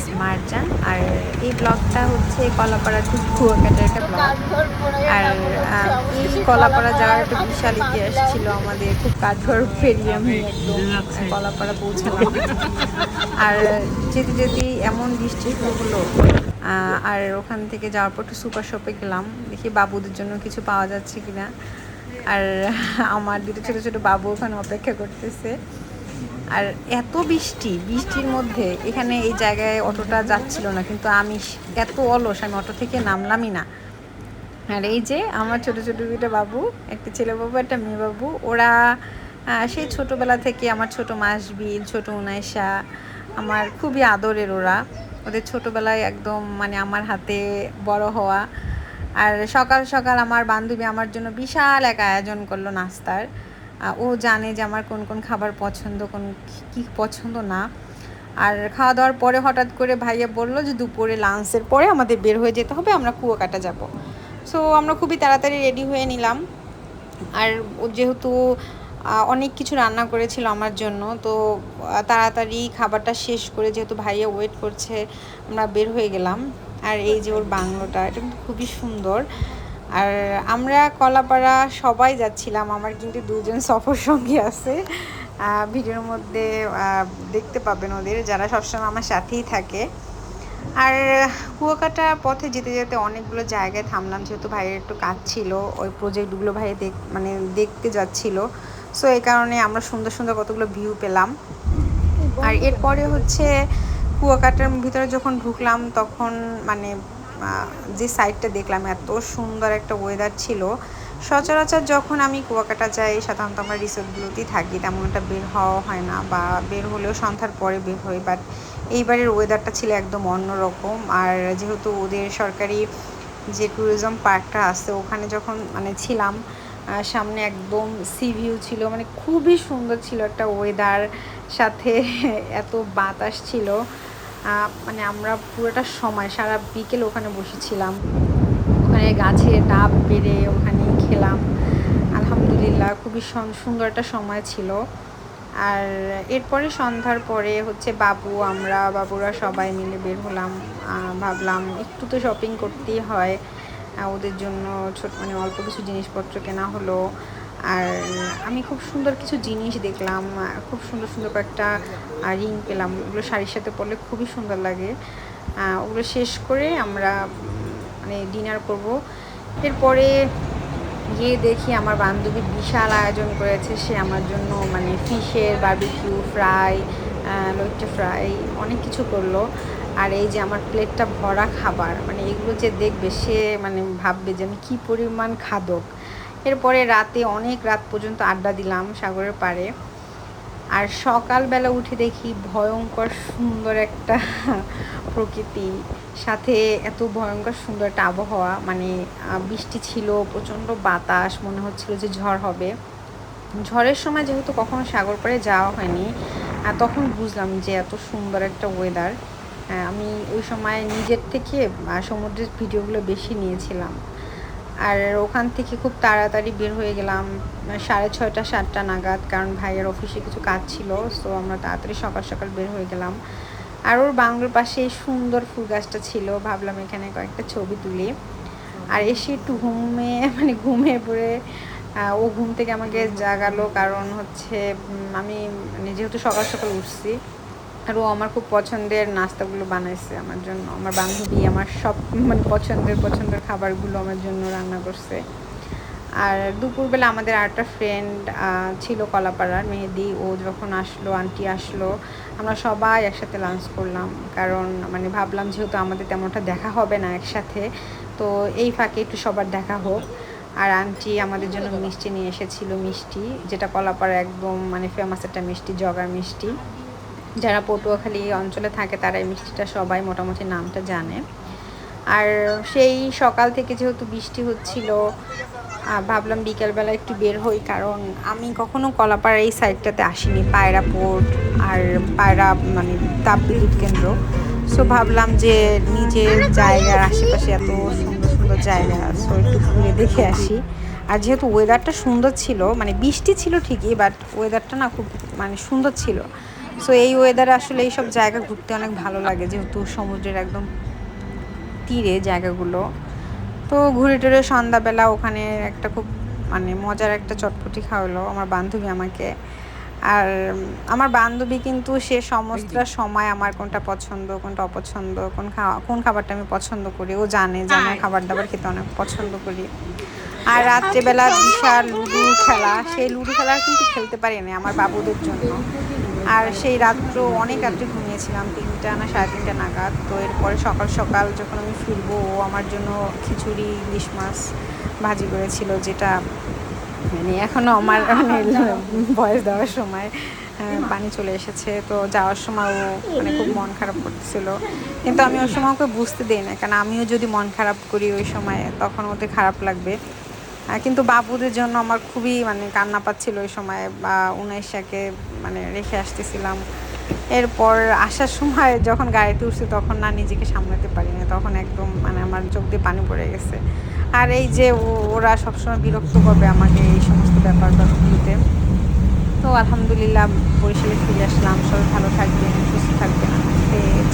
Miss Marjan. আর এই ব্লগটা হচ্ছে কলাপাড়া টু কুয়াকাটার একটা ব্লগ। আর এই কলাপাড়া যাওয়ার একটা বিশাল ইতিহাস ছিল আমাদের, খুব কাঠগড় পেরিয়ে আমি একদম কলাপাড়া পৌঁছালাম। আর যেতে যেতেই এমন বৃষ্টি শুরু হলো, আর ওখান থেকে যাওয়ার পর একটু সুপার শপে গেলাম, দেখি বাবুদের জন্য কিছু পাওয়া যাচ্ছে কিনা। আর আমার দুটো ছোটো ছোটো বাবু ওখানে অপেক্ষা করতেছে। আর এত বৃষ্টির মধ্যে এখানে এই জায়গায় অটোটা যাচ্ছিল না, কিন্তু আমি এত অলস, আমি অটো থেকে নামলামই না। আর এই যে আমার ছোটো ছোটো দুটো বাবু, একটা ছেলে বাবু একটা মেয়ে বাবু, ওরা সেই ছোটোবেলা থেকে আমার ছোটো মাসবিল, ছোটো উনাইশা আমার খুবই আদরের। ওদের ছোটোবেলায় একদম মানে আমার হাতে বড় হওয়া। আর সকাল সকাল আমার বান্ধবী আমার জন্য বিশাল এক আয়োজন করলো নাস্তার। ও জানে যে আমার কোন কোন খাবার পছন্দ, কোন কী পছন্দ না। আর খাওয়া দাওয়ার পরে হঠাৎ করে ভাইয়া বললো যে দুপুরে লাঞ্চের পরে আমাদের বের হয়ে যেতে হবে, আমরা কুয়াকাটা যাব। সো আমরা খুবই তাড়াতাড়ি রেডি হয়ে নিলাম। আর ও যেহেতু অনেক কিছু রান্না করেছিল আমার জন্য, তো তাড়াতাড়ি খাবারটা শেষ করে যেহেতু ভাইয়া ওয়েট করছে, আমরা বের হয়ে গেলাম। আর এই যে ওর বাংলোটা, এটা কিন্তু খুবই সুন্দর। আর আমরা কলাপাড়া সবাই যাচ্ছিলাম, আমার কিন্তু দুজন সফর সঙ্গী আছে, ভিডিওর মধ্যে দেখতে পাবেন ওদের, যারা সবসময় আমার সাথেই থাকে। আর কুয়াকাটা পথে যেতে যেতে অনেকগুলো জায়গায় থামলাম, যেহেতু ভাইয়ের একটু কাজ ছিল, ওই প্রজেক্টগুলো ভাই মানে দেখতে যাচ্ছিল। সো এই কারণে আমরা সুন্দর সুন্দর কতগুলো ভিউ পেলাম। আর এরপরে হচ্ছে কুয়াকাটার ভিতরে যখন ঢুকলাম, তখন মানে যে সাইডটা দেখলাম, এত সুন্দর একটা ওয়েদার ছিল। সচরাচর যখন আমি কুয়াকাটা যাই, সাধারণত আমরা রিসোর্টগুলোতেই থাকি, তেমন একটা বের হওয়া হয় না, বা বের হলেও সন্ধ্যার পরে বের হই। বাট এইবারের ওয়েদারটা ছিল একদম অন্যরকম। আর যেহেতু ওদের সরকারি যে ট্যুরিজম পার্কটা আছে, ওখানে যখন মানে ছিলাম, সামনে একদম সি ভিউ ছিল, মানে খুবই সুন্দর ছিল একটা ওয়েদার, সাথে এত বাতাস ছিল। মানে আমরা পুরোটা সময় সারা বিকেল ওখানে বসেছিলাম, ওখানে গাছে ডাব পেড়ে ওখানে খেলাম। আলহামদুলিল্লাহ খুবই সুন্দর একটা সময় ছিল। আর এরপরে সন্ধ্যার পরে হচ্ছে বাবুরা সবাই মিলে বের হলাম। ভাবলাম একটু তো শপিং করতেই হয়, ওদের জন্য মানে অল্প কিছু জিনিসপত্র কেনা হলো। আর আমি খুব সুন্দর কিছু জিনিস দেখলাম, খুব সুন্দর সুন্দর কয়েকটা রিং পেলাম, ওগুলো শাড়ির সাথে পরলে খুবই সুন্দর লাগে। ওগুলো শেষ করে আমরা মানে ডিনার করব। এরপরে গিয়ে দেখি আমার বান্ধবী বিশাল আয়োজন করেছে, সে আমার জন্য মানে ফিশের বারবিকিউ ফ্রাই, লইট্টা ফ্রাই, অনেক কিছু করলো। আর এই যে আমার প্লেটটা ভরা খাবার, মানে এগুলো যে দেখবে সে মানে ভাববে যে আমি কী পরিমাণ খাদক। এরপরে রাতে অনেক রাত পর্যন্ত আড্ডা দিলাম সাগরের পাড়ে। আর সকালবেলা উঠে দেখি ভয়ঙ্কর সুন্দর একটা প্রকৃতি, সাথে এত ভয়ঙ্কর সুন্দর একটা আবহাওয়া, মানে বৃষ্টি ছিল, প্রচণ্ড বাতাস, মনে হচ্ছিল যে ঝড় হবে। ঝড়ের সময় যেহেতু কখনো সাগর পাড়ে যাওয়া হয়নি, আর তখন বুঝলাম যে এত সুন্দর একটা ওয়েদার। আমি ওই সময় নিজের থেকে সমুদ্রের ভিডিওগুলো বেশি নিয়েছিলাম। আর ওখান থেকে খুব তাড়াতাড়ি বের হয়ে গেলাম 6:30 7টা নাগাদ, কারণ ভাইয়ের অফিসে কিছু কাজ ছিল। সো আমরা তাড়াতাড়ি সকাল সকাল বের হয়ে গেলাম। আর ওর বাংলোর পাশে এই সুন্দর ফুল গাছটা ছিল, ভাবলাম এখানে কয়েকটা ছবি তুলি। আর এসে একটু ঘুমিয়ে পড়ে ও ঘুম থেকে আমাকে জাগালো, কারণ হচ্ছে আমি মানে যেহেতু সকাল সকাল উঠছি। আর ও আমার খুব পছন্দের নাস্তাগুলো বানাইছে আমার জন্য, আমার বান্ধবী আমার সব মানে পছন্দের খাবারগুলো আমার জন্য রান্না করছে। আর দুপুরবেলা আমাদের আরেকটা ফ্রেন্ড ছিল কলাপাড়ার, মেহেদি, ও যখন আসলো, আন্টি আসলো, আমরা সবাই একসাথে লাঞ্চ করলাম। কারণ মানে ভাবলাম যেহেতু আমাদের তেমনটা দেখা হবে না একসাথে, তো এই ফাঁকে একটু সবার দেখা হোক। আর আন্টি আমাদের জন্য মিষ্টি নিয়ে এসেছিল, মিষ্টি যেটা কলাপাড়া একদম মানে ফেমাস একটা মিষ্টি, জগার মিষ্টি। যারা পটুয়াখালী অঞ্চলে থাকে তারা এই মিষ্টিটা সবাই মোটামুটি নামটা জানে। আর সেই সকাল থেকে যেহেতু বৃষ্টি হচ্ছিল, ভাবলাম বিকেলবেলা একটু বের হই, কারণ আমি কখনো কলাপাড়া এই সাইডটাতে আসিনি, পায়রা পোর্ট আর পায়রা মানে তাপবিদ্যুৎ কেন্দ্র। সো ভাবলাম যে নিজের জায়গার আশেপাশে এত সুন্দর সুন্দর জায়গা, সো একটু ঘুরে দেখে আসি। আর যেহেতু ওয়েদারটা সুন্দর ছিল, মানে বৃষ্টি ছিল ঠিকই, বাট ওয়েদারটা না খুব মানে সুন্দর ছিল। সো এই ওয়েদারে আসলে এইসব জায়গা ঘুরতে অনেক ভালো লাগে, যেহেতু সমুদ্রের একদম তীরে জায়গাগুলো। তো ঘুরে টুরে সন্ধ্যাবেলা ওখানে একটা খুব মানে মজার একটা চটপটি খাওয়ালো আমার বান্ধবী আমাকে। আর আমার বান্ধবী কিন্তু সে সমস্ত সময় আমার কোনটা পছন্দ কোনটা অপছন্দ, কোন খাবারটা আমি পছন্দ করি ও জানে যে আমি খাবার দাবার খেতে অনেক পছন্দ করি। আর রাত্রেবেলা বিশাল লুডো খেলা, সেই লুডো খেলা কিন্তু খেলতে পারি না আমার বাবুদের জন্য। আর সেই রাত্র অনেক রাত্রে ঘুমিয়েছিলাম, 3টা না 3:30 নাগাদ। তো এরপরে সকাল সকাল যখন আমি ফিরবো, ও আমার জন্য খিচুড়ি ইলিশ মাছ ভাজি করেছিল, যেটা মানে এখনও আমার মানে বয়স দেওয়ার সময় পানি চলে এসেছে। তো যাওয়ার সময় ও মানে খুব মন খারাপ করতেছিল, কিন্তু আমি ওই সময় ওকে বুঝতে দিই না, কারণ আমিও যদি মন খারাপ করি ওই সময় তখন ওদের খারাপ লাগবে। কিন্তু বাবুদের জন্য আমার খুবই মানে কান্না পাচ্ছিল ওই সময়, বা উনাইশাকে মানে রেখে আসতেছিলাম। এরপর আসার সময় যখন গাড়িতে উঠছি তখন না নিজেকে সামলাতে পারি না, তখন একদম মানে আমার চোখ দিয়ে পানি পড়ে গেছে। আর এই যে ওরা সবসময় বিরক্ত করবে আমাকে এই সমস্ত ব্যাপারগুলোতে। তো আলহামদুলিল্লাহ বরিশালে ফিরে আসলাম। সবাই ভালো থাকবেন, সুস্থ থাকবেন। আল্লাহ হাফেজ।